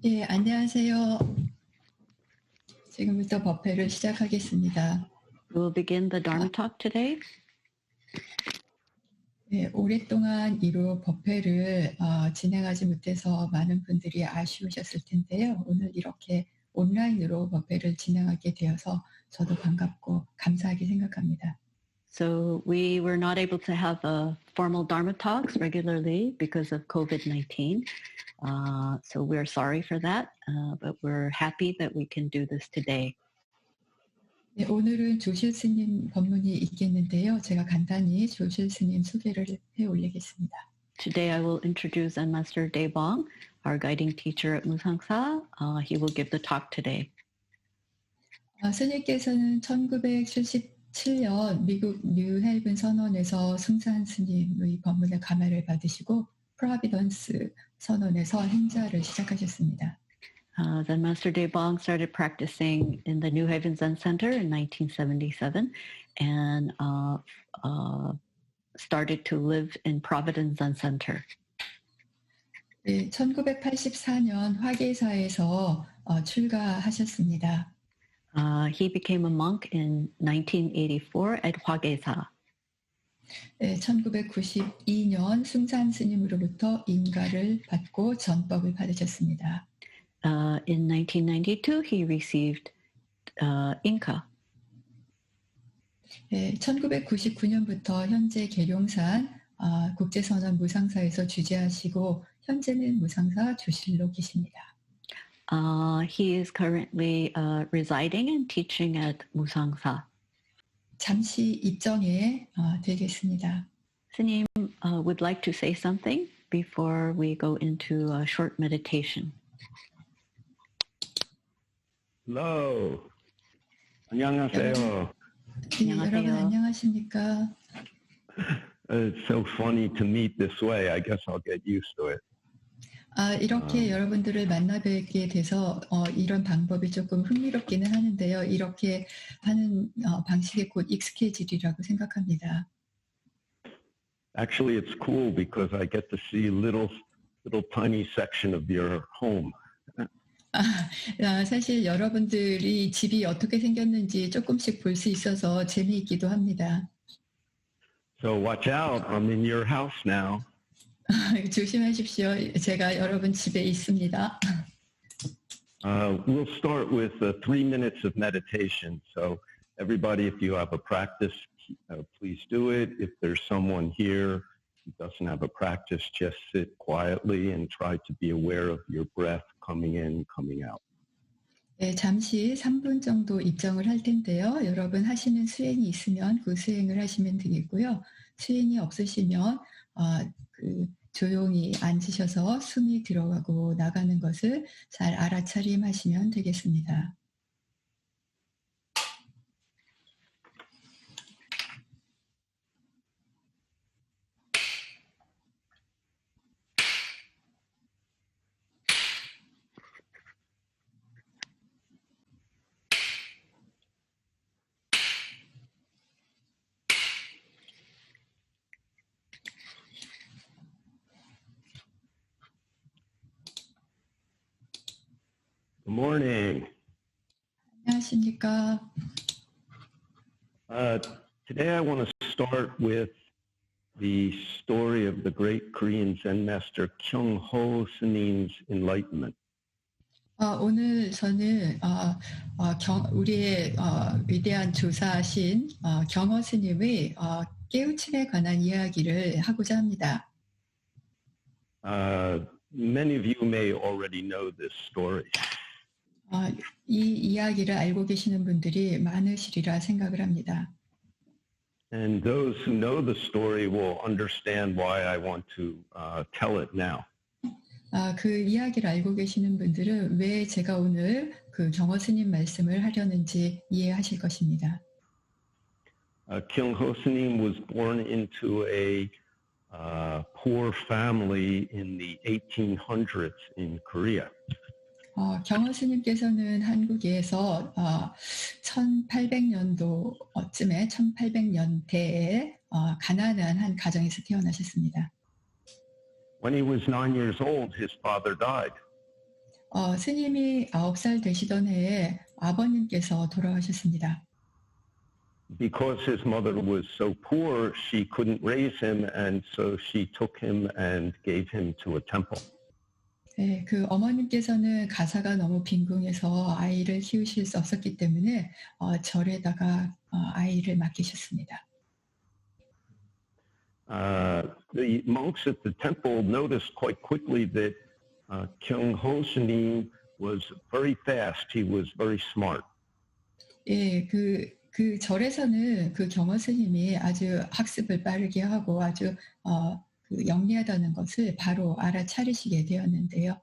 예, 안녕하세요. 지금부터 법회를 시작하겠습니다. We'll begin the Dharma talk today. 예, 오랫동안 이루 법회를 진행하지 못해서 많은 분들이 아쉬우셨을 텐데요. 오늘 이렇게 온라인으로 법회를 진행하게 되어서 저도 반갑고 감사하게 생각합니다. So we were not able to have a formal Dharma talks regularly because of COVID-19. So we're sorry for that, but we're happy that we can do this today. 네, 오늘은 조실 스님 법문이 있겠는데요. 제가 간단히 조실 스님 소개를 해 올리겠습니다. Today I will introduce Zen Master Daebong, our guiding teacher at Musangsa. He will give the talk today. 스님께서는 1977년 미국 뉴헬븐 선언에서 승산 스님의 법문에 감화를 받으시고 프로비던스 선언에서 행자를 시작하셨습니다. Zen Master Daebong started practicing in the New Haven Zen Center in 1977 and started to live in Providence Zen Center. 네, 1984년 화계사에서 출가하셨습니다. He became a monk in 1984 at Hwagesa. 네, 1992년 승산 스님으로부터 인가를 받고 전법을 받으셨습니다. In 1992, he received Inca. 네, 1999년부터 현재 계룡산 국제선언 무상사에서 주재하시고 현재는 무상사 조실로 계십니다. He is currently residing and teaching at Musangsa. 잠시 입정에 되겠습니다. S님 would like to say something before we go into a short meditation. Hello. 안녕하세요. 네, 여러분 안녕하십니까? It's so funny to meet this way. I guess I'll get used to it. 이렇게 여러분들을 만나 뵙게 돼서 이런 방법이 조금 흥미롭기는 하는데요. 이렇게 하는 방식에 곧 익숙해지리라고 생각합니다. Actually, it's cool because I get to see little tiny section of your home. 사실 여러분들이 집이 어떻게 생겼는지 조금씩 볼 수 있어서 재미있기도 합니다. So watch out. I'm in your house now. 조심하십시오. 제가 여러분 집에 있습니다. We'll start with 3 minutes of meditation. So everybody, if you have a practice, please do it. If there's someone here who doesn't have a practice, just sit quietly and try to be aware of your breath coming in, coming out. 네, 잠시 3분 정도 입정을 할 텐데요. 여러분 하시는 수행이 있으면 그 수행을 하시면 되겠고요. 수행이 없으시면 조용히 앉으셔서 숨이 들어가고 나가는 것을 잘 알아차림하시면 되겠습니다. Good morning. 안녕하십니까? Today I want to start with the story of the great Korean Zen master Kyung-ho S님's enlightenment. 오늘 저는 우리의 위대한 조사하신 경허 스님의 깨우침에 관한 이야기를 하고자 합니다. Many of you may already know this story. 이 이야기를 알고 계시는 분들이 많으시리라 생각을 합니다. And those who know the story will understand why I want to tell it now. 그 이야기를 알고 계시는 분들은 왜 제가 오늘 그 경허 스님 말씀을 하려는지 이해하실 것입니다. Kyung-ho S님 was born into a poor family in the 1800s in Korea. 경허 스님께서는 한국에서 1800년도쯤에 1800년대에 가난한 한 가정에서 태어나셨습니다. When he was 9 years old, his father died. 스님이 9살 되시던 해에 아버님께서 돌아가셨습니다. Because his mother was so poor, she couldn't raise him, and so she took him and gave him to a temple. 네, 그 어머님께서는 가사가 너무 빈궁해서 아이를 키우실 수 없었기 때문에 절에다가 아이를 맡기셨습니다. The monks at the temple noticed quite quickly that Kyung Ho Snim was very fast. He was very smart. 예, 그 절에서는 그 경허 스님이 아주 학습을 빠르게 하고 아주 그 영리하다는 것을 바로 알아차리시게 되었는데요.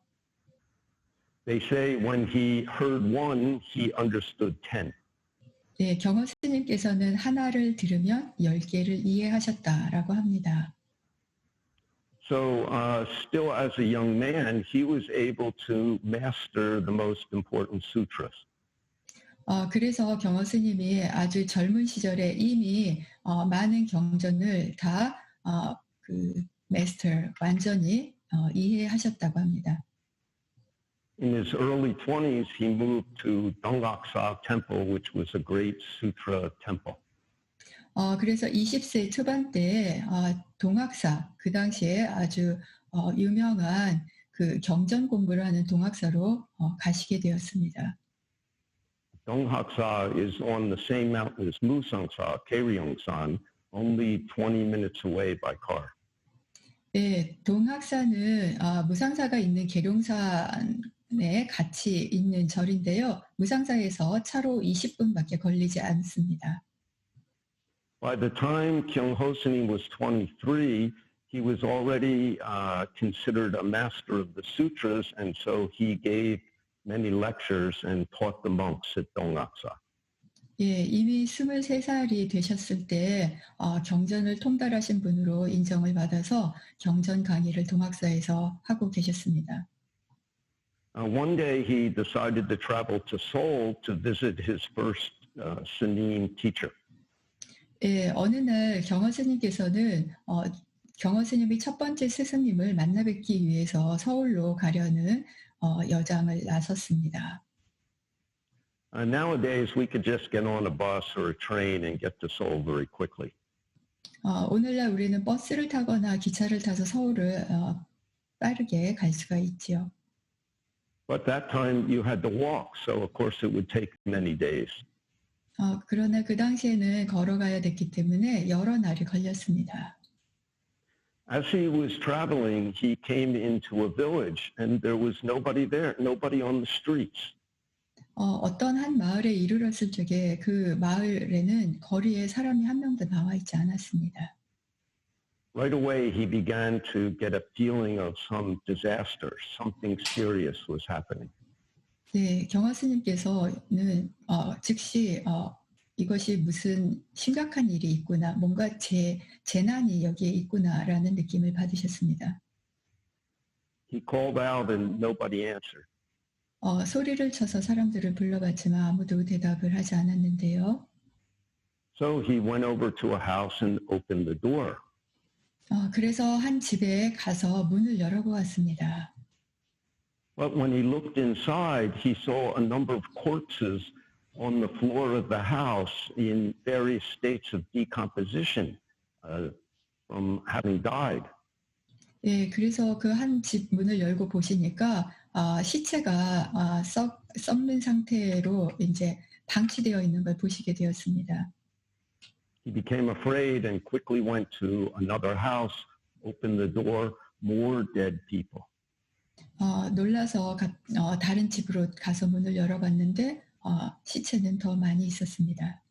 They say when he heard one, he understood 10. 네, 경허 스님께서는 하나를 들으면 10개를 이해하셨다라고 합니다. So still as a young man, he was able to master the most important sutras. 그래서 경허 스님이 아주 젊은 시절에 이미 많은 경전을 다 그 마스터 완전히 이해하셨다고 합니다. In his early 20s, he moved to Dongaksa Temple, which was a great sutra temple. 그래서 20세 초반 때 동학사, 그 당시에 아주 유명한 그 경전 공부를 하는 동학사로 가시게 되었습니다. Donghaksa is on the same mountain as Musangsa, Karyongsan, only 20 minutes away by car. 네, 동학사는 무상사가 있는 계룡산에 같이 있는 절인데요. 무상사에서 차로 20분밖에 걸리지 않습니다. By the time Kyung Ho Snim was 23, he was already considered a master of the sutras, and so he gave many lectures and taught the monks at Donghaksa. 예, 이미 23살이 되셨을 때 경전을 통달하신 분으로 인정을 받아서 경전 강의를 동학사에서 하고 계셨습니다. One day he decided to travel to Seoul to visit his first Sunim teacher. 예, 어느 날 경허 스님께서는 경허 스님이 첫 번째 스승님을 만나 뵙기 위해서 서울로 가려는 여장을 나섰습니다. Nowadays, we could just get on a bus or a train and get to Seoul very quickly. 오늘날 우리는 버스를 타거나 기차를 타서 서울을 빠르게 갈 수가 있지요. But that time you had to walk, so of course it would take many days. 그러나 그 당시에는 걸어가야 됐기 때문에 여러 날이 걸렸습니다. As he was traveling, he came into a village and there was nobody there, nobody on the streets. 어떤 한 마을에 이르렀을 적에 그 마을에는 거리에 사람이 한 명도 나와 있지 않았습니다. Right away, he began to get a feeling of some disaster. Something serious was happening. 네, 경허 스님께서는 즉시 이것이 무슨 심각한 일이 있구나, 뭔가 재난이 여기에 있구나라는 느낌을 받으셨습니다. He called out and nobody answered. 소리를 쳐서 사람들을 불러봤지만 아무도 대답을 하지 않았는데요. So he went over to a house and opened the door. 그래서 한 집에 가서 문을 열어보았습니다. But when he looked inside, he saw a number of corpses on the floor of the house in various states of decomposition from having died. 예, 그래서 그 한 집 문을 열고 보시니까 시체가 썩는 상태로 이제 방치되어 있는 걸 보시게 되었습니다. He became afraid and quickly went to another house, opened the door, more dead people. 놀라서 다른 집으로 가서 문을 열어봤는데 시체는 더 많이 있었습니다.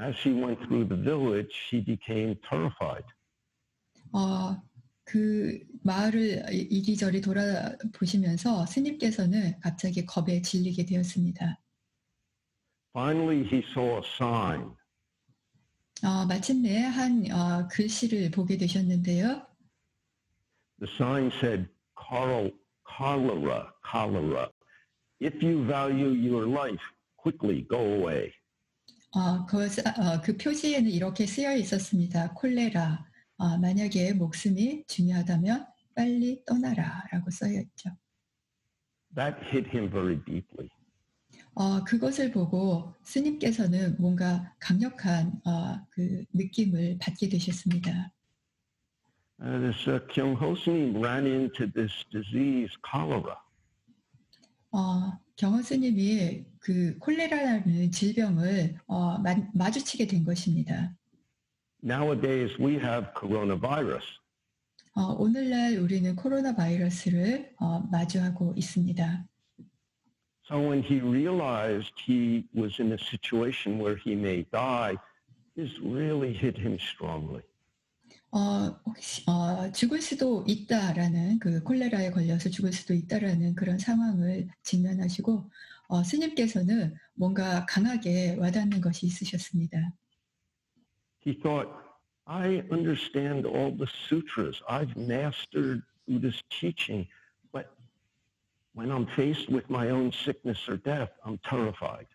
As he went through the village, he became terrified. 그 마을을 이리저리 돌아보시면서 스님께서는 갑자기 겁에 질리게 되었습니다. Finally, he saw a sign. 마침내 한 글씨를 보게 되셨는데요. The sign said, cholera. If you value your life, quickly go away. 그 표지에는 이렇게 쓰여 있었습니다. 콜레라. 만약에 목숨이 중요하다면 빨리 떠나라라고 써여 있죠. That hit him very deeply. 그것을 보고 스님께서는 뭔가 강력한 그 느낌을 받게 되셨습니다. This Kyung Ho S님 ran into this disease, cholera. 경호 스님이 그 콜레라라는 질병을 마주치게 된 것입니다. Nowadays, we have coronavirus. 오늘날 우리는 코로나 바이러스를 마주하고 있습니다. So when he realized he was in a situation where he may die, this really hit him strongly. 혹시 죽을 수도 있다라는 그 콜레라에 걸려서 죽을 수도 있다라는 그런 상황을 직면하시고 스님께서는 뭔가 강하게 와닿는 것이 있으셨습니다. He thought, I understand all the sutras. I've mastered Buddhist teaching, but when I'm faced with my own sickness or death, I'm terrified.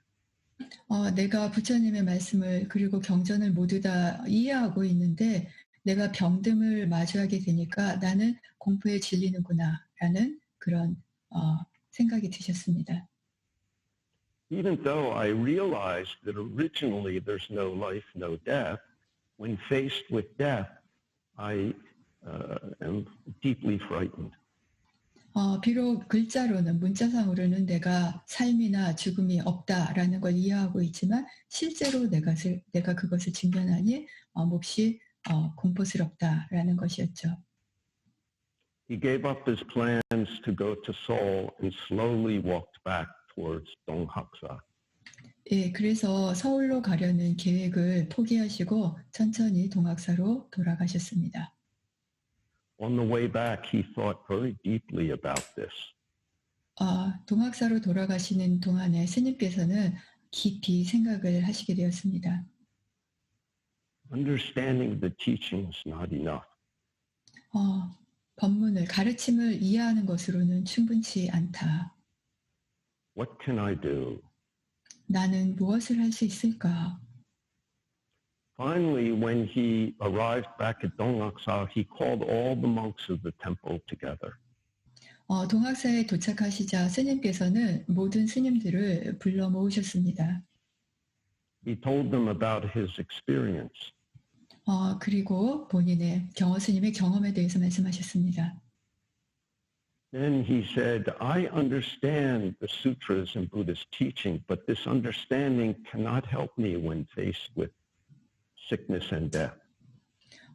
내가 부처님의 말씀을 그리고 경전을 모두 다 이해하고 있는데 내가 병듦을 마주하게 되니까 나는 공포에 질리는구나라는 그런 생각이 드셨습니다. Even though I realized that originally there's no life, no death, when faced with death, I am deeply frightened. 비록 글자로는 문자상으로는 내가 삶이나 죽음이 없다라는 걸 이해하고 있지만 실제로 내가 그것을 직면하니 몹시 공포스럽다라는 것이었죠. He gave up his plans to go to Seoul and slowly walked back towards Donghaksa. 예, 그래서 서울로 가려는 계획을 포기하시고 천천히 동학사로 돌아가셨습니다. On the way back, he thought very deeply about this. 동학사로 돌아가시는 동안에 스님께서는 깊이 생각을 하시게 되었습니다. Understanding the teaching is not enough. 법문을, 가르침을 이해하는 것으로는 충분치 않다. What can I do? 나는 무엇을 할 수 있을까? Finally, when he arrived back at Donghaksa, he called all the monks of the temple together. 동학사에 도착하시자 스님께서는 모든 스님들을 불러 모으셨습니다. He told them about his experience. 그리고 본인의 경호 스님의 경험에 대해서 말씀하셨습니다. Then he said, I understand the sutras and Buddhist teaching, but this understanding cannot help me when faced with sickness and death.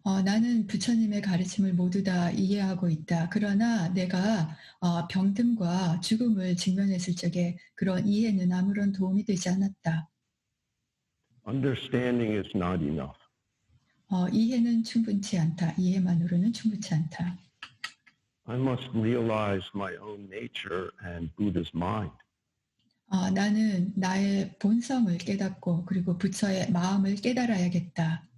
나는 부처님의 가르침을 모두 다 이해하고 있다. 그러나 내가 병듦과 죽음을 직면했을 적에 그런 이해는 아무런 도움이 되지 않았다. Understanding is not enough. 이해는 충분치 않다. 이해만으로는 충분치 않다. I must realize my own nature and Buddha's mind. 나는 나의 본성을 깨닫고 그리고 부처의 마음을 깨달아야겠다.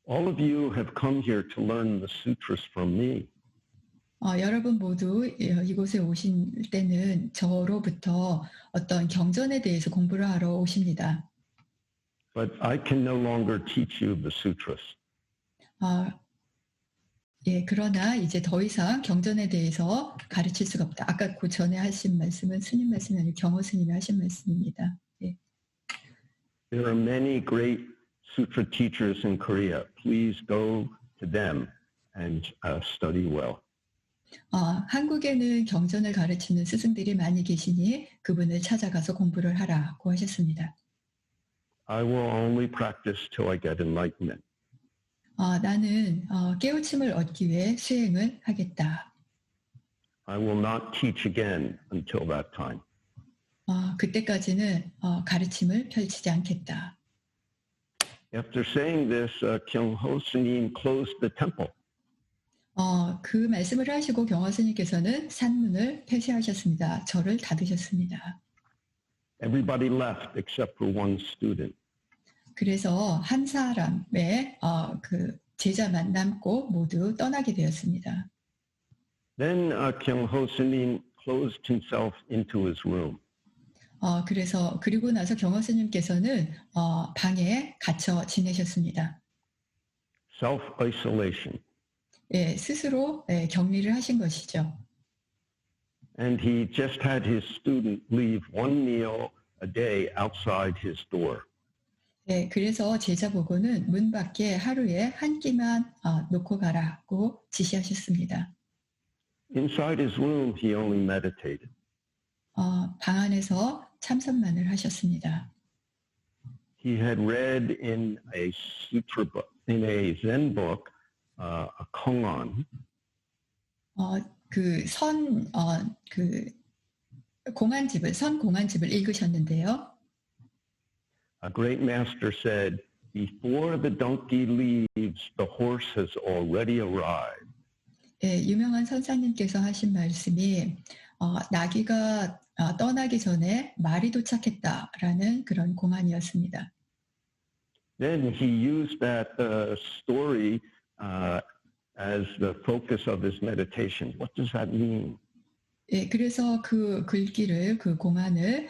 All of you have come here to learn the sutras from me. 여러분 모두 이곳에 오신 때는 저로부터 어떤 경전에 대해서 공부를 하러 오십니다. But I can no longer teach you the sutras. 그러나 이제 더 이상 경전에 대해서 가르칠 수가 없다. 아까 그 전에 하신 말씀은 스님 말씀이 아니고 경호 스님이 하신 말씀입니다. 예. There are many great sutra teachers in Korea. Please go to them and study well. 한국에는 경전을 가르치는 스승들이 많이 계시니 그분을 찾아가서 공부를 하라고 하셨습니다. I will only practice till I get enlightenment. 나는 깨우침을 얻기 위해 수행을 하겠다. I will not teach again until that time. 그때까지는 가르침을 펼치지 않겠다. After saying this, Kyung Ho S님 closed the temple. 그 말씀을 하시고 경화 스님께서는 산문을 폐쇄하셨습니다. 절을 닫으셨습니다. Everybody left except for one student. 그래서 한 사람의 그 제자만 남고 모두 떠나게 되었습니다. Then Kyung Ho S님 closed himself into his room. 그래서 그리고 나서 경화 스님께서는 방에 갇혀 지내셨습니다. Self-isolation. 스스로 격리를 하신 것이죠. and he just had his student leave one meal a day outside his door. 네, 그래서 제자 보고는 문 밖에 하루에 한 끼만 놓고 가라고 지시하셨습니다. Inside his room, he only meditated. 방 안에서 참선만을 하셨습니다. He had read in a sutra book, in a Zen book, a koan, 선 공안집을 읽으셨는데요. a great master said, "Before the donkey leaves, the horse has already arrived." 예, 유명한 선사님께서 하신 말씀이 나귀가 떠나기 전에 말이 도착했다라는 그런 공안이었습니다. Then he used that story as the focus of his meditation. What does that mean? 예, 그래서 그 글귀를, 그 공안을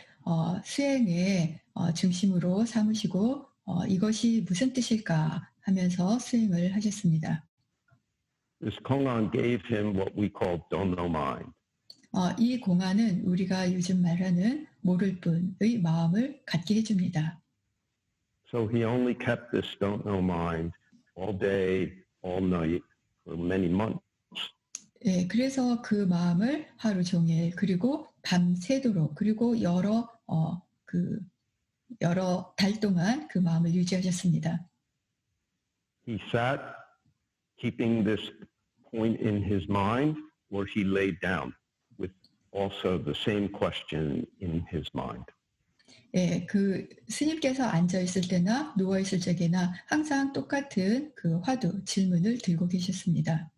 수행의 중심으로 삼으시고 이것이 무슨 뜻일까 하면서 수행을 하셨습니다. This koan gave him what we call don't know mind. 이 공안은 우리가 요즘 말하는 모를 뿐의 마음을 갖게 해줍니다. So he only kept this don't know mind all day, all night for many months. 예, 그래서 그 마음을 하루 종일 그리고 밤새도록 그리고 여러 달 동안 그 마음을 유지하셨습니다. He sat keeping this point in his mind, or he laid down with also the same question in his mind. 예, 그 스님께서 앉아 있을 때나 누워 있을 적에나 항상 똑같은 그 화두 질문을 들고 계셨습니다.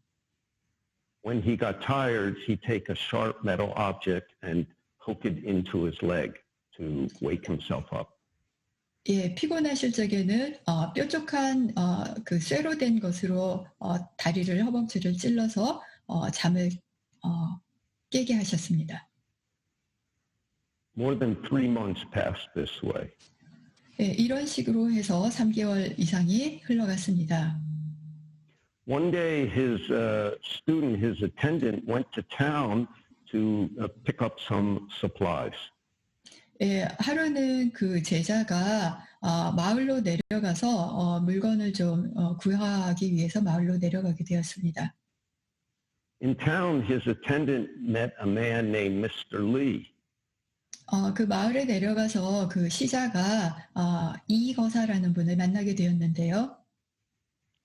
When he got tired, he'd take a sharp metal object and poke it into his leg to wake himself up. 예, 피곤하실 적에는 뾰족한 그 쇠로 된 것으로 다리를 허벅지를 찔러서 잠을 깨게 하셨습니다. More than 3 months passed this way. 예, 이런 식으로 해서 3개월 이상이 흘러갔습니다. One day, his student, his attendant, went to town to pick up some supplies. 예, 하루는 그 제자가 마을로 내려가서 물건을 좀 구하기 위해서 마을로 내려가게 되었습니다. In town, his attendant met a man named Mr. Lee. 그 마을에 내려가서 그 시자가 이거사라는 분을 만나게 되었는데요.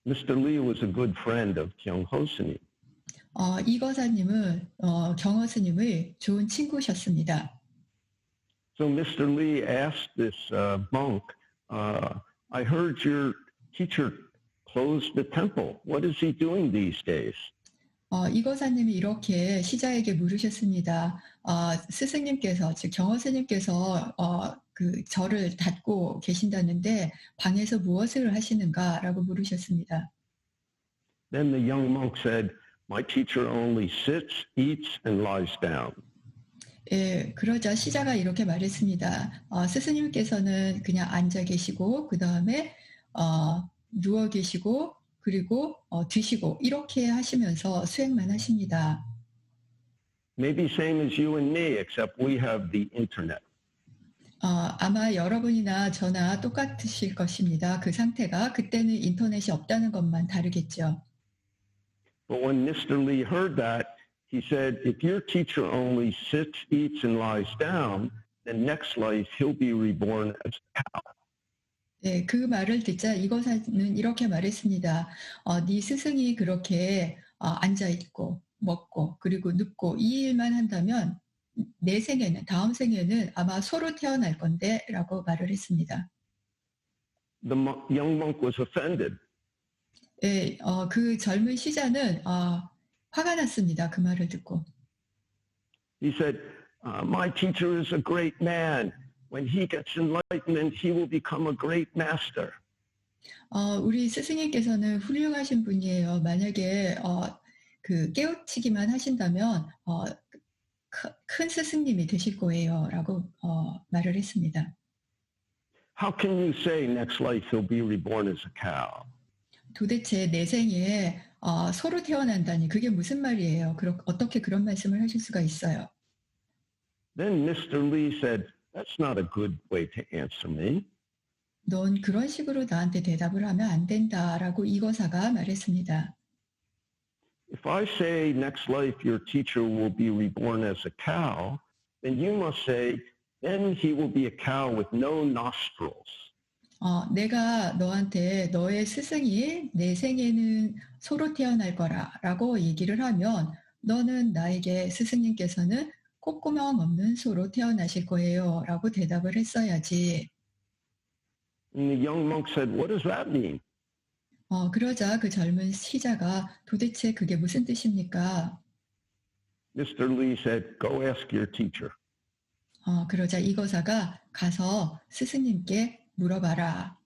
Mr. Lee was a good friend of Kyung-ho 스님. 이거사님은 경허 스님의 좋은 친구셨습니다. So Mr. Lee asked this monk, I heard your teacher closed the temple. What is he doing these days? 이거사님이 이렇게 시자에게 물으셨습니다. 스승님께서, 즉 경허 스님께서 그 절을 닫고 계신다는데 방에서 무엇을 하시는가라고 물으셨습니다. Then the young monk said, my teacher only sits, eats, and lies down. 예, 그러자 시자가 이렇게 말했습니다. 스승님께서는 그냥 앉아 계시고 그 다음에 누워 계시고 그리고 드시고 이렇게 하시면서 수행만 하십니다. Maybe same as you and me, except we have the internet. 아마 여러분이나 저나 똑같으실 것입니다. 그 상태가 그때는 인터넷이 없다는 것만 다르겠죠. But when Mr. Lee heard that, he said, if your teacher only sits, eats, and lies down, then next life he'll be reborn as a cow. 네, 그 말을 듣자 이거사는 이렇게 말했습니다. 네 스승이 그렇게 앉아 있고 먹고 그리고 눕고 이 일만 한다면 내 생에는 다음 생에는 아마 소로 태어날 건데라고 말을 했습니다. The young monk was offended. 네, 그 젊은 시자는 화가 났습니다. 그 말을 듣고. He said, my teacher is a great man. When he gets enlightenment, he will become a great master. 우리 스승님께서는 훌륭하신 분이에요. 만약에 그 깨우치기만 하신다면 큰 스승님이 되실 거예요라고 말을 했습니다. How can you say next life he'll be reborn as a cow? 도대체 내 생에 소로 태어난다니 그게 무슨 말이에요? 어떻게 그런 말씀을 하실 수가 있어요? Then Mr. Lee said, "That's not a good way to answer me." 넌 그런 식으로 나한테 대답을 하면 안 된다라고 이거사가 말했습니다. If I say next life your teacher will be reborn as a cow, then you must say, then he will be a cow with no nostrils. 내가 너한테 너의 스승이 내 생에는 소로 태어날 거라라고 얘기를 하면 너는 나에게 스승님께서는 콧구멍 없는 소로 태어나실 거예요라고 대답을 했어야지. And the young monk said, "What does that mean?" 그러자 그 젊은 시자가 도대체 그게 무슨 뜻입니까? Mr. Lee said, "Go ask your teacher." 그러자 이거사가 가서 스승님께 물어봐라.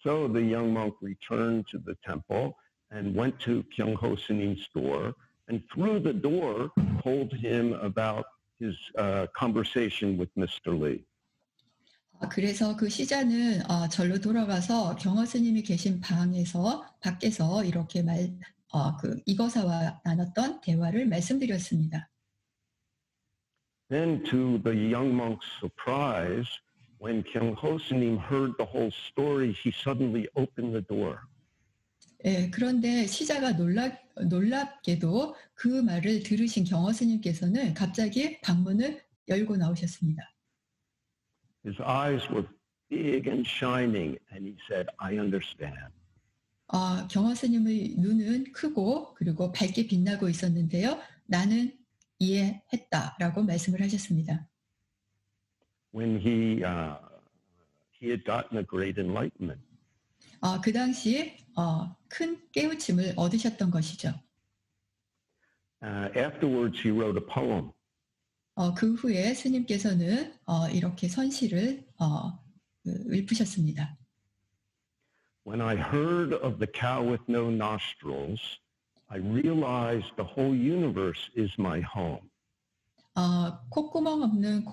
So the young monk returned to the temple and went to Kyung-ho S님's door, and through the door told him about his conversation with Mr. Lee. 그래서 그 시자는 절로 돌아가서 경허 스님이 계신 방에서 밖에서 이렇게 그 이거사와 나눴던 대화를 말씀드렸습니다. Then to the young monk's surprise, when Kyung-ho S님 heard the whole story, he suddenly opened the door. 예, 그런데 시자가 놀랍게도 그 말을 들으신 경허 스님께서는 갑자기 방문을 열고 나오셨습니다. His eyes were big and shining, and he said, "I understand." 경허 스님의 눈은 크고 그리고 밝게 빛나고 있었는데요. 나는 이해했다라고 말씀을 하셨습니다. When he had gotten a great enlightenment. 그 당시 큰 깨우침을 얻으셨던 것이죠. Afterwards, he wrote a poem. 그 후에 스님께서는 이렇게 선시를 읊으셨습니다. When I heard of the cow with no nostrils, I realized the whole universe is my home. 콧구멍 없는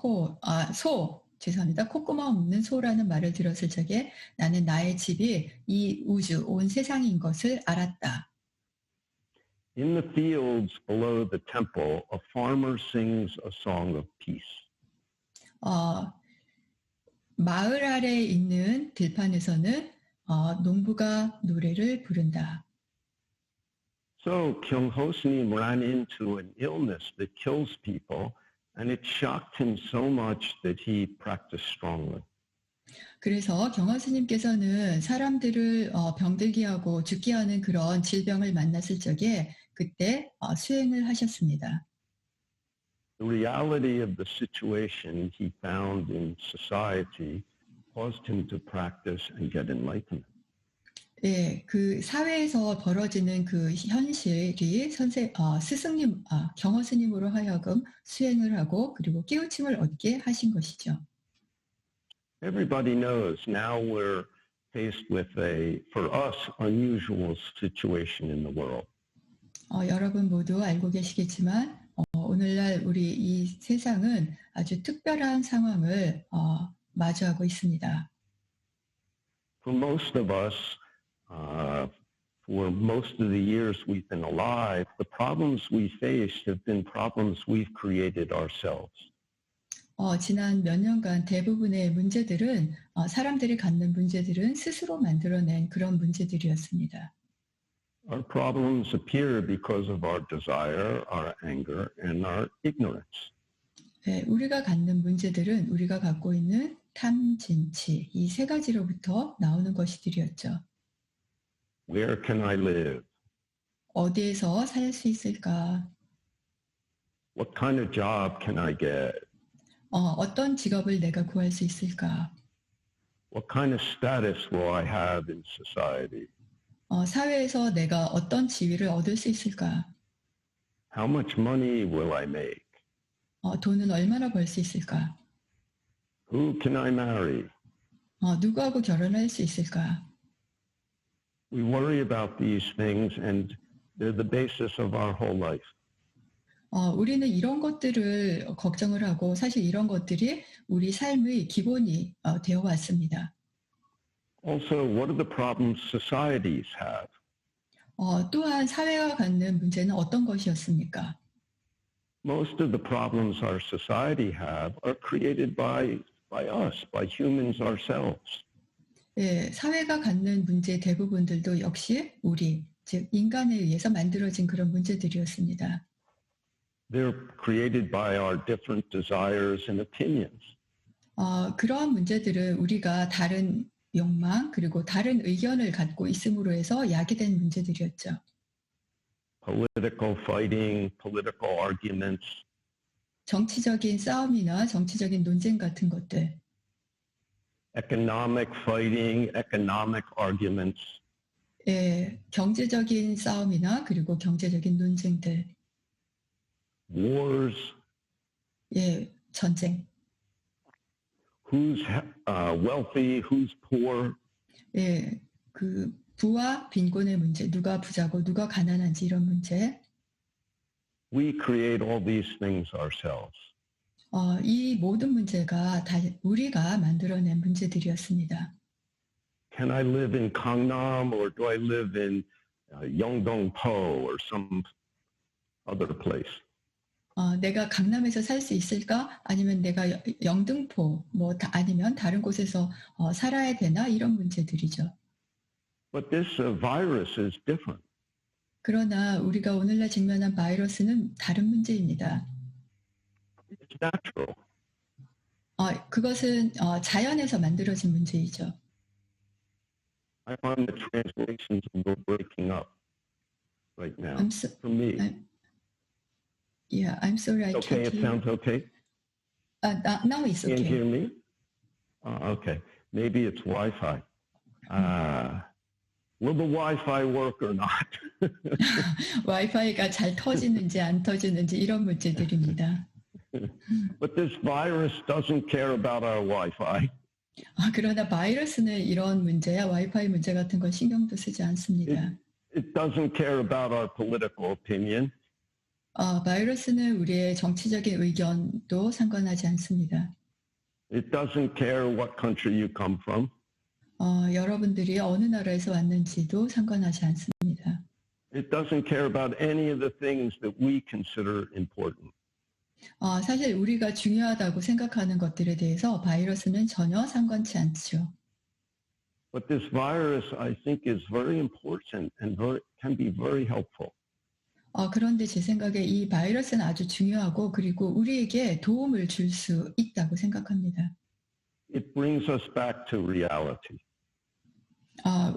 죄송합니다. 콧구멍 없는 소라는 말을 들었을 적에 나는 나의 집이 이 우주, 온 세상인 것을 알았다. In the fields below the temple, a farmer sings a song of peace. 마을 아래에 있는 들판에서는 농부가 노래를 부른다. So Kyung-ho S님 ran into an illness that kills people, and it shocked him so much that he practiced strongly. 그래서 경허 스님께서는 사람들을 병들게 하고 죽게 하는 그런 질병을 만났을 적에 그때 수행을 하셨습니다. The reality of the situation he found in society caused him to practice and get enlightenment. 예, 그 사회에서 벌어지는 그 현실이 스승님, 경허 스님으로 하여금 수행을 하고 그리고 깨우침을 얻게 하신 것이죠. Everybody knows now we're faced with a, for us, unusual situation in the world. 여러분 모두 알고 계시겠지만 오늘날 우리 이 세상은 아주 특별한 상황을 마주하고 있습니다. For most of us, for most of the years we've been alive, the problems we faced have been problems we've created ourselves. 지난 몇 년간 대부분의 문제들은 사람들이 갖는 문제들은 스스로 만들어낸 그런 문제들이었습니다. Our problems appear because of our desire, our anger, and our ignorance. 네, 우리가 갖는 문제들은 우리가 갖고 있는 탐, 진치 이 세 가지로부터 나오는 것이들이었죠. Where can I live? 어디에서 살 수 있을까? What kind of job can I get? 어떤 직업을 내가 구할 수 있을까? What kind of status will I have in society? 사회에서 내가 어떤 지위를 얻을 수 있을까? How much money will I make? 돈은 얼마나 벌 수 있을까? Who can I marry? 누구하고 결혼할 수 있을까? We worry about these things and they're the basis of our whole life. 우리는 이런 것들을 걱정을 하고 사실 이런 것들이 우리 삶의 기본이 되어 왔습니다. Also, what are the problems societies have? 또한 사회가 갖는 문제는 어떤 것이었습니까? most of the problems our society have are created by us, by humans ourselves. 예, 사회가 갖는 문제 대부분들도 역시 우리, 즉 인간에 의해서 만들어진 그런 문제들이었습니다. They're created by our different desires and opinions. 그러한 문제들은 우리가 다른 욕망 그리고 다른 의견을 갖고 있음으로 해서 야기된 문제들이었죠. Political fighting, political arguments, 정치적인 싸움이나 정치적인 논쟁 같은 것들, economic fighting, economic arguments, 예, 경제적인 싸움이나 그리고 경제적인 논쟁들, wars, 예, 전쟁, who's wealthy, who's poor. 예, 그 부와 빈곤의 문제, 누가 부자고 누가 가난한지 이런 문제, We create all these things ourselves. 이 모든 문제가 다 우리가 만들어낸 문제들이었습니다. Can I live in Gangnam or do I live in Yeongdong-po or some other place? 내가 강남에서 살 수 있을까? 아니면 내가 영등포, 아니면 다른 곳에서 살아야 되나? 이런 문제들이죠. But this virus is different. 그러나 우리가 오늘날 직면한 바이러스는 다른 문제입니다. It's natural. 그것은 자연에서 만들어진 문제이죠. I find the translations are breaking up right now for me. I'm sorry, I Okay, can't it hear. sounds okay. Now it's Can't okay. hear me? Okay, maybe it's Wi-Fi. Will the Wi-Fi work or not? 와이파이가 잘 터지는지 안 터지는지 이런 문제들입니다. But this virus doesn't care about our Wi-Fi. 그러나 바이러스는 이런 문제야 와이파이 문제 같은 건 신경도 쓰지 않습니다. It doesn't care about our political opinion. 바이러스는 우리의 정치적인 의견도 상관하지 않습니다. It doesn't care what country you come from. 여러분들이 어느 나라에서 왔는지도 상관하지 않습니다. It doesn't care about any of the things that we consider important. 사실 우리가 중요하다고 생각하는 것들에 대해서 바이러스는 전혀 상관치 않죠. But this virus, I think, is very important and can be very helpful. 그런데 제 생각에 이 바이러스는 아주 중요하고 그리고 우리에게 도움을 줄 수 있다고 생각합니다. It brings us back to reality.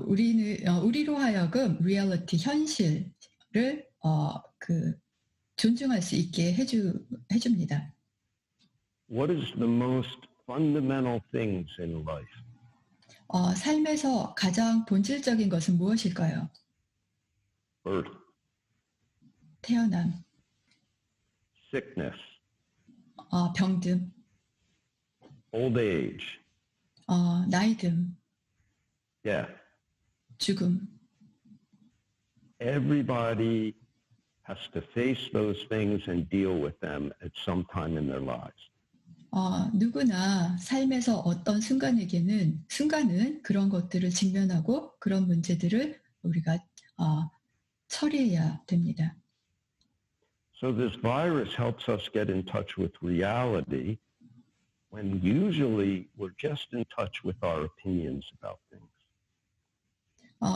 우리로 하여금 리얼리티, 현실을 존중할 수 있게 해줍니다. What is the most fundamental things in life? 삶에서 가장 본질적인 것은 무엇일까요? Birth, 태어남, sickness, 병듦, old age, 나이듦, death. 죽음. Everybody has to face those things and deal with them at some time in their lives. 누구나 삶에서 어떤 순간은 그런 것들을 직면하고 그런 문제들을 우리가 처리해야 됩니다. So this virus helps us get in touch with reality when usually we're just in touch with our opinions about things.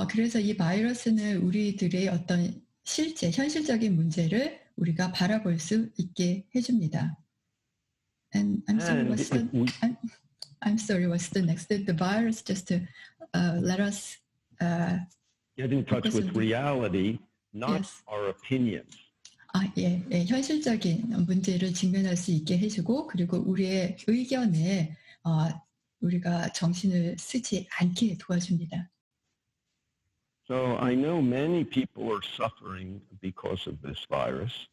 그래서 이 바이러스는 우리들의 어떤 현실적인 문제를 우리가 바라볼 수 있게 해줍니다. And I'm sorry, what's the next? The virus just to let us get in touch with reality, not yes. our opinions. 예, 현실적인 문제를 직면할 수 있게 해주고 그리고 우리의 의견에 우리가 정신을 쓰지 않게 도와줍니다. So I know many people are suffering because of this virus.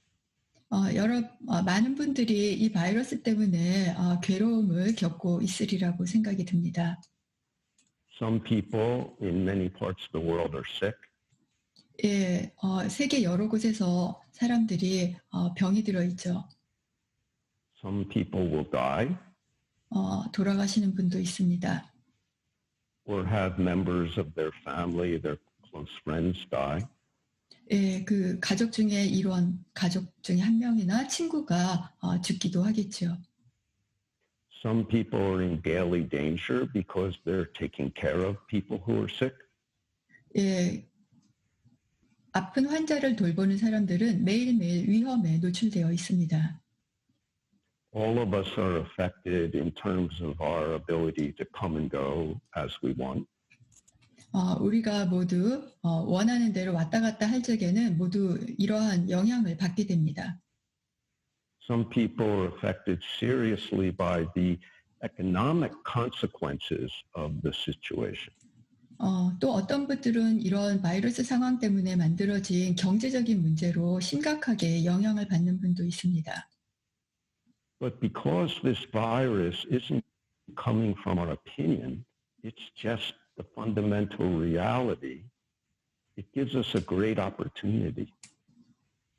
많은 분들이 이 바이러스 때문에 괴로움을 겪고 있으리라고 생각이 듭니다. Some people in many parts of the world are sick. 예, 세계 여러 곳에서 사람들이 병이 들어 있죠. Some people will die 돌아가시는 분도 있습니다. or have members of their family, their close friends die. 예, 그 가족 중에 일원, 가족 중에 한 명이나 친구가 죽기도 하겠죠. Some people are in daily danger because they're taking care of people who are sick. 예, 아픈 환자를 돌보는 사람들은 매일매일 위험에 노출되어 있습니다. All of us are affected in terms of our ability to come and go as we want. 우리가 모두 원하는 대로 왔다 갔다 할 적에는 모두 이러한 영향을 받게 됩니다. Some people are affected seriously by the economic consequences of the situation. 또 어떤 분들은 이런 바이러스 상황 때문에 만들어진 경제적인 문제로 심각하게 영향을 받는 분도 있습니다. But because this virus isn't coming from our opinion, it's just the fundamental reality, it gives us a great opportunity.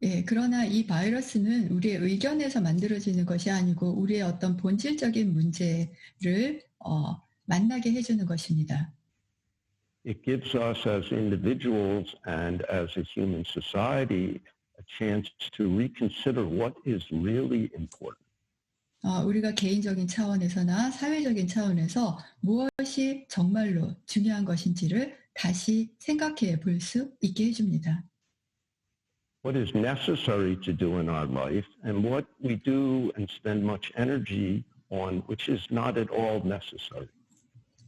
예, 그러나 이 바이러스는 우리의 의견에서 만들어지는 것이 아니고 우리의 어떤 본질적인 문제를 만나게 해주는 것입니다. It gives us as individuals and as a human society a chance to reconsider what is really important. 우리가 개인적인 차원에서나 사회적인 차원에서 무엇이 정말로 중요한 것인지를 다시 생각해 볼 수 있게 해줍니다. What is necessary to do in our life and what we do and spend much energy on, which is not at all necessary.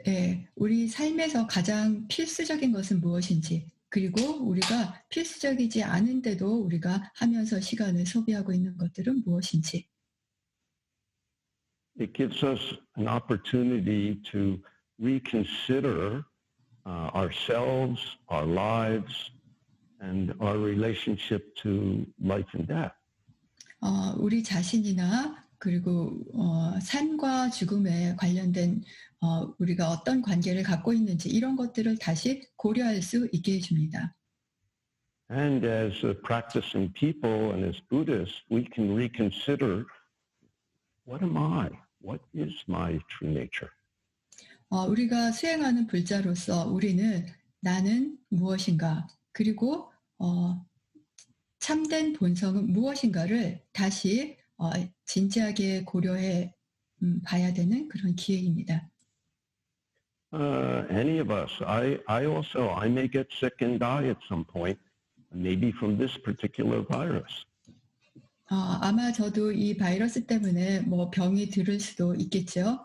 예, 우리 삶에서 가장 필수적인 것은 무엇인지, 그리고 우리가 필수적이지 않은데도 우리가 하면서 시간을 소비하고 있는 것들은 무엇인지. It gives us an opportunity to reconsider ourselves, our lives, and our relationship to life and death. 우리 자신이나 그리고 삶과 죽음에 관련된 우리가 어떤 관계를 갖고 있는지 이런 것들을 다시 고려할 수 있게 해줍니다. And as practicing people and as Buddhists, we can reconsider, what am I? What is my true nature? 우리가 수행하는 불자로서 우리는 나는 무엇인가, 그리고 참된 본성은 무엇인가를 다시 진지하게 고려해 봐야 되는 그런 기회입니다. Any of us, I may get sick and die at some point, maybe from this particular virus. 아마 저도 이 바이러스 때문에 병이 들을 수도 있겠죠.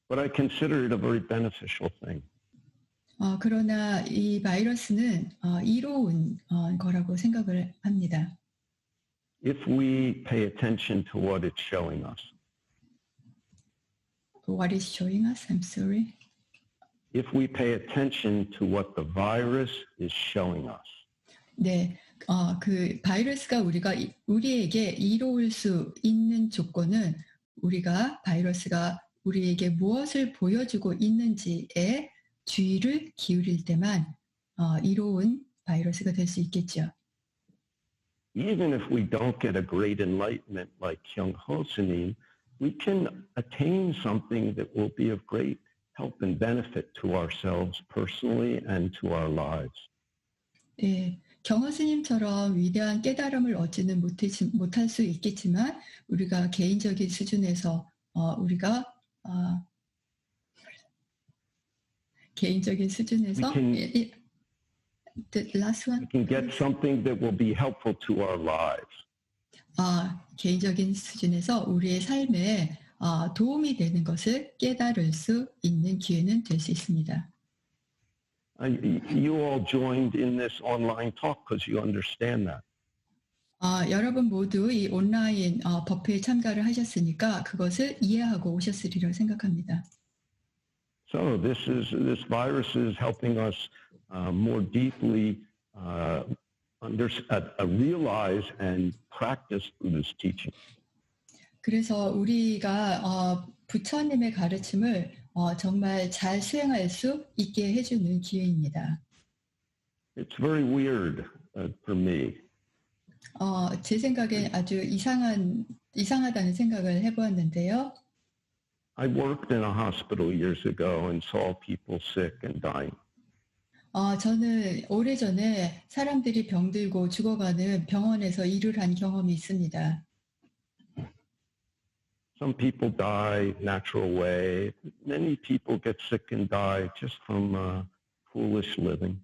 But I consider it a very beneficial thing. 그러나 이 바이러스는 이로운 거라고 생각을 합니다. If we pay attention to what it's showing us. What is showing us? I'm sorry. If we pay attention to what the virus is showing us. 네, 그 바이러스가 우리에게 이로울 수 있는 조건은 우리가 바이러스가 우리에게 무엇을 보여주고 있는지에 주의를 기울일 때만 이로운 바이러스가 될 수 있겠죠. Even if we don't get a great enlightenment like Kyung Ho Sunim, we can attain something that will be of great help and benefit to ourselves personally and to our lives. 네, 경허 스님처럼 위대한 깨달음을 얻지는 못할 수 있겠지만 우리가 개인적인 수준에서 개인적인 수준에서 the last one. We can get something that will be helpful to our lives. 개인적인 수준에서 우리의 삶에 도움이 되는 것을 깨달을 수 있는 기회는 될 수 있습니다. You all joined in this online talk because you understand that. 여러분 모두 이 온라인 법회에 참가를 하셨으니까 그것을 이해하고 오셨으리라 생각합니다. So this virus is helping us more deeply realize and practice Buddha's teaching. 그래서 우리가 부처님의 가르침을 정말 잘 수행할 수 있게 해주는 기회입니다. It's very weird for me. 제 생각에 아주 이상하다는 생각을 해보았는데요. I worked in a hospital years ago and saw people sick and dying. 저는 오래전에 사람들이 병들고 죽어가는 병원에서 일을 한 경험이 있습니다. Some people die natural way. Many people get sick and die just from foolish living.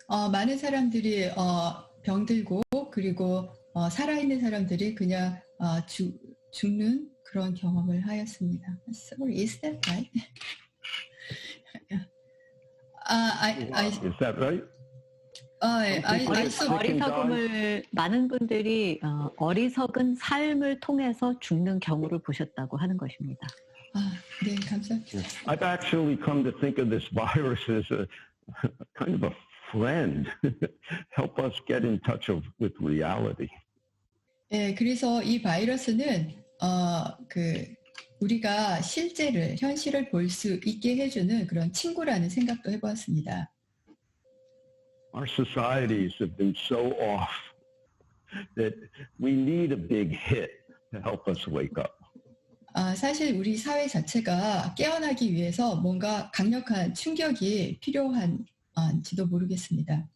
많은 사람들이 병들고 그리고 살아있는 사람들이 그냥 죽는 그런 경험을 하였습니다. Sorry, is that right? Is that right? 많은 분들이 어리석은 삶을 통해서 죽는 경우를 보셨다고 하는 것입니다. 네, 감사합니다. I've actually come to think of this virus as a kind of a friend. Help us get in touch with reality. 네, 그래서 이 바이러스는 우리가 현실을 볼 수 있게 해주는 그런 친구라는 생각도 해보았습니다. Our societies have been so off that we need a big hit to help us wake up. 사실 우리 사회 자체가 깨어나기 위해서 뭔가 강력한 충격이 필요한지도 모르겠습니다.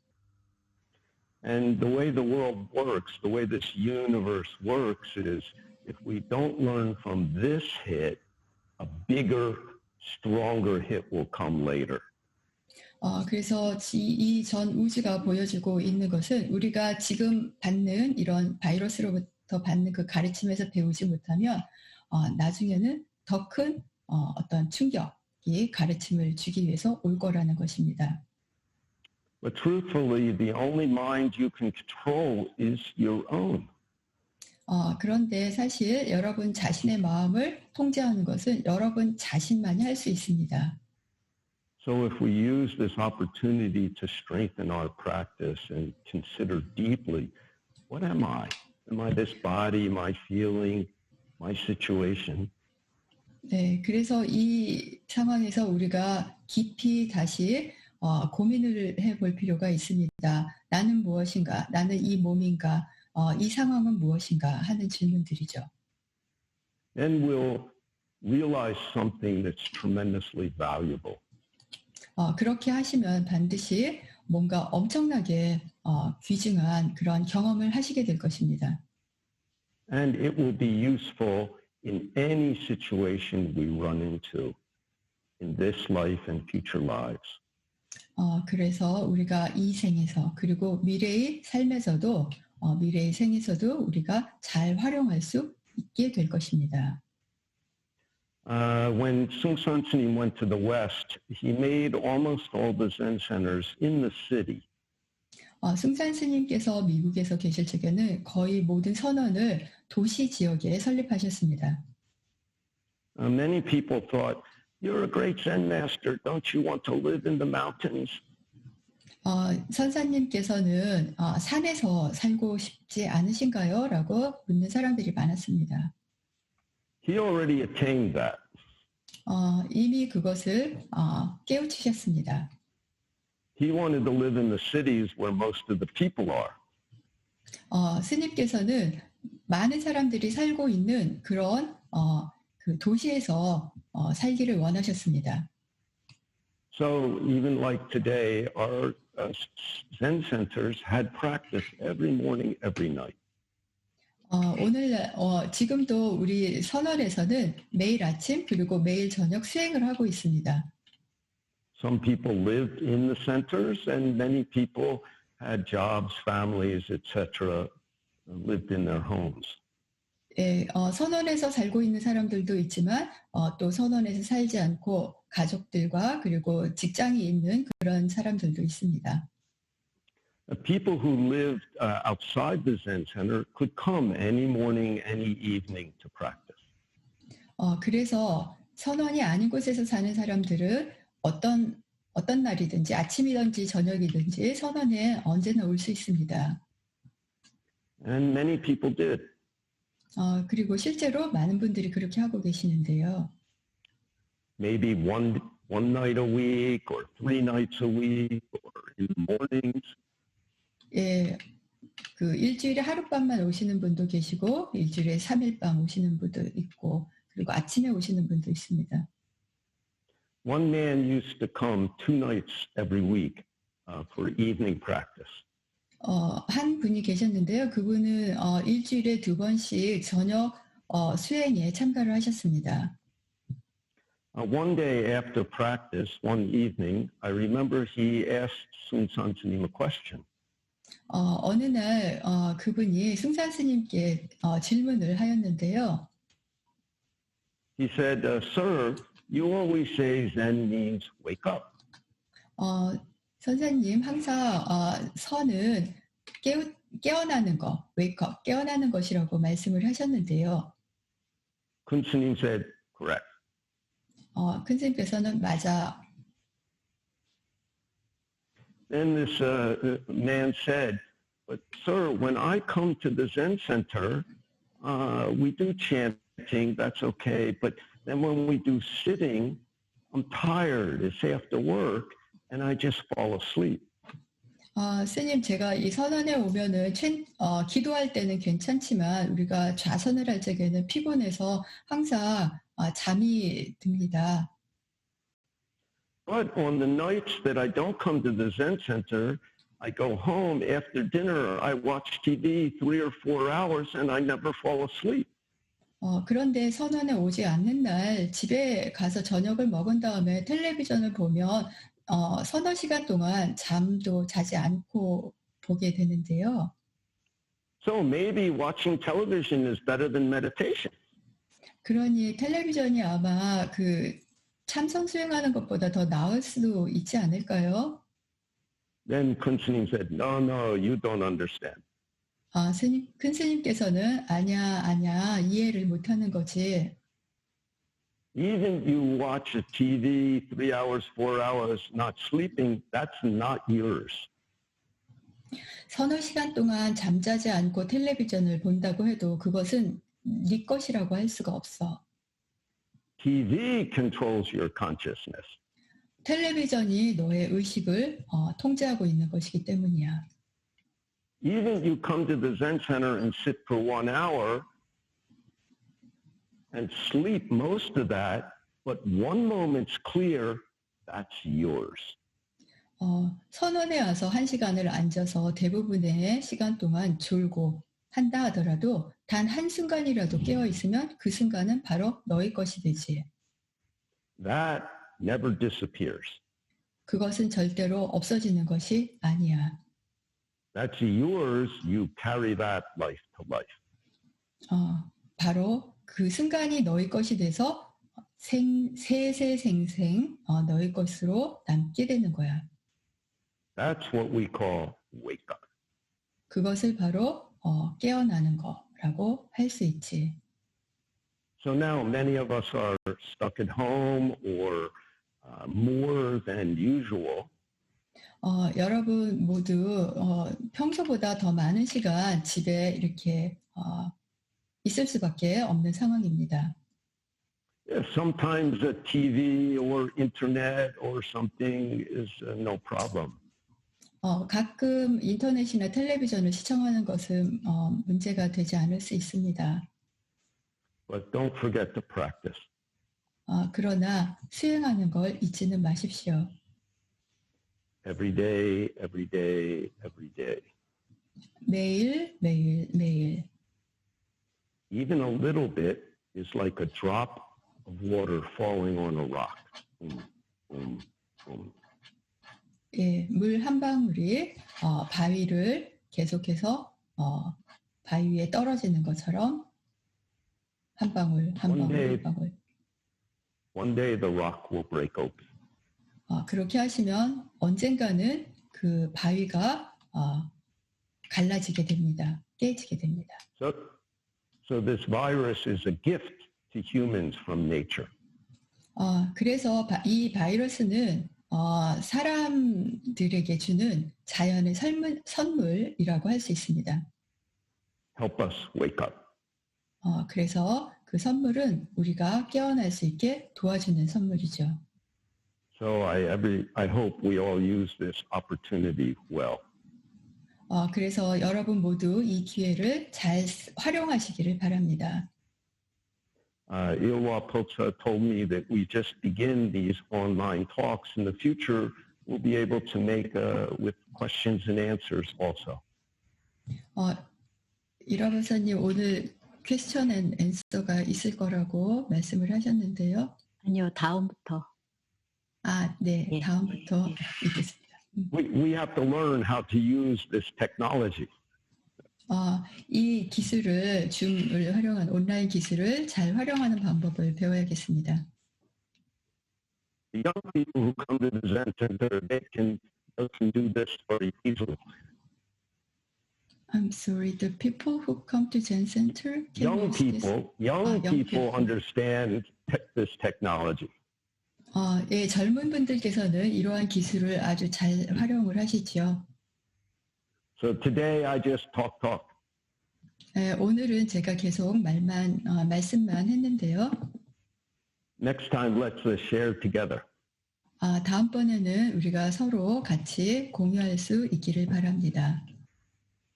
And the way the world works, the way this universe works is if we don't learn from this hit, a bigger, stronger hit will come later. 그래서 이 전 우주가 보여주고 있는 것은 우리가 지금 받는 이런 바이러스로부터 받는 그 가르침에서 배우지 못하면 나중에는 더 큰 어떤 충격이 가르침을 주기 위해서 올 거라는 것입니다. But truthfully, the only mind you can control is your own. 그런데 사실 여러분 자신의 마음을 통제하는 것은 여러분 자신만이 할 수 있습니다. So if we use this opportunity to strengthen our practice and consider deeply, what am I? Am I this body, my feeling, my situation? 네, 그래서 이 상황에서 우리가 깊이 다시 고민을 해볼 필요가 있습니다. 나는 무엇인가? 나는 이 몸인가? 이 상황은 무엇인가? 하는 질문들이죠. Then we'll realize something that's tremendously valuable. 그렇게 하시면 반드시 뭔가 엄청나게 귀중한 그런 경험을 하시게 될 것입니다. And it will be useful in any situation we run into in this life and future lives. 그래서 우리가 이 생에서 그리고 미래의 삶에서도 미래의 생에서도 우리가 잘 활용할 수 있게 될 것입니다. When Seung-San S님 went to the West, he made almost all the Zen centers in the city. 승산 스님께서 미국에서 계실 적에는 거의 모든 선원을 도시 지역에 설립하셨습니다. Many people thought, "You're a great Zen master. Don't you want to live in the mountains?" 선사님께서는 산에서 살고 싶지 않으신가요? 라고 묻는 사람들이 많았습니다. He already attained that. 이미 그것을 깨우치셨습니다. He wanted to live in the cities where most of the people are. 스님께서는 많은 사람들이 살고 있는 그런 그 도시에서 살기를 원하셨습니다. So even like today, our Zen centers had practice every morning, every night. 오늘날 지금도 우리 선원에서는 매일 아침 그리고 매일 저녁 수행을 하고 있습니다. Some people lived in the centers, and many people had jobs, families, etc., lived in their homes. 예, 선원에서 살고 있는 사람들도 있지만 또 선원에서 살지 않고 가족들과 그리고 직장이 있는 그런 사람들도 있습니다. People who lived outside the Zen center could come any morning, any evening to practice. 그래서 선원이 아닌 곳에서 사는 사람들은 어떤 날이든지 아침이든지 저녁이든지 선원에 언제나 올 수 있습니다. And many people did. 그리고 실제로 많은 분들이 그렇게 하고 계시는데요. Maybe one night a week or 3 nights a week or in the mornings. 예, 그 일주일에 하룻밤만 오시는 분도 계시고 일주일에 3일 밤 오시는 분도 있고 그리고 아침에 오시는 분도 있습니다. one man used to come 2 nights every week for evening practice. 한 분이 계셨는데요. 그분은 일주일에 2번씩 저녁 수행에 참가를 하셨습니다. One day after practice, one evening, I remember he asked Sun S님 a question. 어느 날 그분이 승산 스님께 질문을 하였는데요. He said, Sir, you always say Zen means wake up. 선생님, 항상 선은 깨어나는 거, wake up, 깨어나는 것이라고 말씀을 하셨는데요. Kun S님 said, correct. 큰 스님께서는 맞아. Then this man said, but sir, when I come to the Zen center, we do chanting, that's okay. But then when we do sitting, I'm tired. It's after work, and I just fall asleep. 스님, 제가 이 선원에 오면은 기도할 때는 괜찮지만 우리가 좌선을 할 적에는 피곤해서 항상 잠이 듭니다. But on the nights that I don't come to the Zen center, I go home after dinner, I watch TV 3 or 4 hours, and I never fall asleep. 그런데 선원에 오지 않는 날 집에 가서 저녁을 먹은 다음에 텔레비전을 보면 서너 시간 동안 잠도 자지 않고 보게 되는데요. So maybe watching television is better than meditation. 그러니 텔레비전이 아마 그 참선 수행하는 것보다 더 나을 수도 있지 않을까요? Then Kun S님 said, no, you don't understand. 큰 스님께서는 아니야, 이해를 못하는 거지. Even you watch a TV 3 hours, 4 hours, not sleeping, that's not yours. 서너 시간 동안 잠자지 않고 텔레비전을 본다고 해도 그것은 네 것이라고 할 수가 없어. TV controls your consciousness. 텔레비전이 너의 의식을 통제하고 있는 것이기 때문이야. Even you come to the Zen center and sit for 1 hour and sleep most of that, but one moment's clear, that's yours. 선원에 와서 1시간을 앉아서 대부분의 시간 동안 졸고 한다 하더라도 단 한순간이라도 깨어 있으면 그 순간은 바로 너의 것이 되지. That never disappears. 그것은 절대로 없어지는 것이 아니야. That's yours. You carry that life to life. 바로 그 순간이 너의 것이 돼서 세세생생 너의 것으로 남게 되는 거야. That's what we call wake up. 그것을 바로 깨어나는 거라고 할 수 있지. So now many of us are stuck at home or more than usual. 여러분 모두 평소보다 더 많은 시간 집에 이렇게 있을 수밖에 없는 상황입니다. Sometimes a TV or internet or something is no problem. 가끔 인터넷이나 텔레비전을 시청하는 것은 문제가 되지 않을 수 있습니다. But don't forget to practice. 그러나 수행하는 걸 잊지는 마십시오. Every day, every day, every day. 매일, 매일, 매일. Even a little bit is like a drop of water falling on a rock. 예, 물 한 방울이 바위를 계속해서 바위 위에 떨어지는 것처럼 한 방울, 한 방울, 한 방울. One day the rock will break open. 그렇게 하시면 언젠가는 그 바위가 갈라지게 됩니다. 깨지게 됩니다. So this virus is a gift to humans from nature. 그래서 이 바이러스는 사람들에게 주는 자연의 선물이라고 할 수 있습니다. Help us wake up. 그래서 그 선물은 우리가 깨어날 수 있게 도와주는 선물이죠. So I hope we all use this opportunity well. 그래서 여러분 모두 이 기회를 잘 활용하시기를 바랍니다. Ilwa Potsa told me that we just begin these online talks. In the future, we'll be able to make with questions and answers also. 이라 박사님 오늘 퀘스천 앤 앤서가 있을 거라고 말씀을 하셨는데요. 아니요, 다음부터. 네, 예. 다음부터 있겠습니다. We have to learn how to use this technology. 이 기술을 줌을 활용한 온라인 기술을 잘 활용하는 방법을 배워야겠습니다. The young people who come to the Zen Center, they can do this very easily. I'm sorry, the people who come to Zen Center can Young use this? young young people people. understand this technology. 예, 젊은 분들께서는 이러한 기술을 아주 잘 활용을 하시죠. So today I just talk. 예, 오늘은 제가 계속 말씀만 했는데요. Next time, let's share together. 다음번에는 우리가 서로 같이 공유할 수 있기를 바랍니다.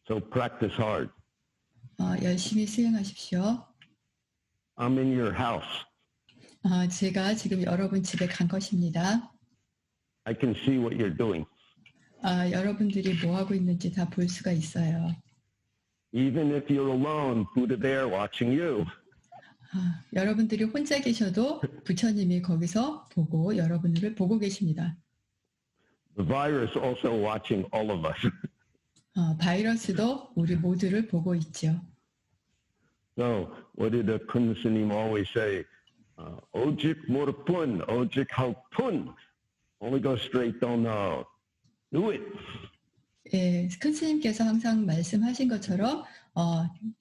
So practice hard. 열심히 수행하십시오. I'm in your house. 제가 지금 여러분 집에 간 것입니다. I can see what you're doing. 여러분들이 뭐 하고 있는지 다 볼 수가 있어요. Even if you're alone, Buddha there watching you. 여러분들이 혼자 계셔도 부처님이 거기서 보고 여러분들을 보고 계십니다. The virus also watching all of us. 바이러스도 우리 모두를 보고 있죠. So what did the Kun S님 always say? Ojik morapun, ojik haupun. Only go straight, don't know. Do it. 예, 큰 스님께서 항상 말씀하신 것처럼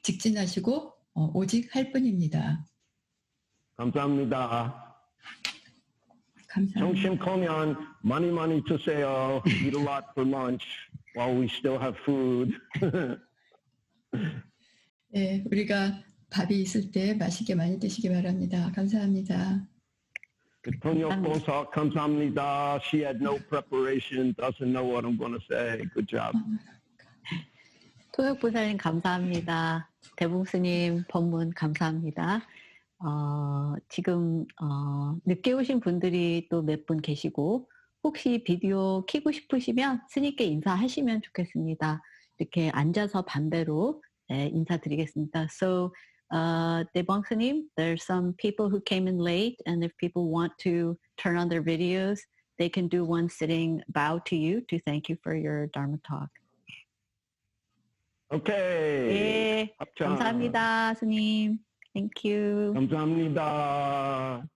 직진하시고 오직 할 뿐입니다. 감사합니다. 감사합니다. 정신 건강 많이 드세요. Eat a lot for lunch while we still have food. 예, 우리가 밥이 있을 때 맛있게 많이 드시기 바랍니다. 감사합니다. Tonyo Posa, 감사합니다. She had no preparation, doesn't know what I'm going to say. Good job. 토역보살님 감사합니다. 대봉스님 법문 감사합니다. 지금 늦게 오신 분들이 또 몇 분 계시고 혹시 비디오 켜고 싶으시면 스님께 인사하시면 좋겠습니다. 이렇게 앉아서 반대로 인사드리겠습니다. So, Daebong S님, there's some people who came in late, and if people want to turn on their videos, they can do one sitting bow to you to thank you for your Dharma talk. Okay. 예, 합창. 감사합니다, 스님. Thank you. 감사합니다.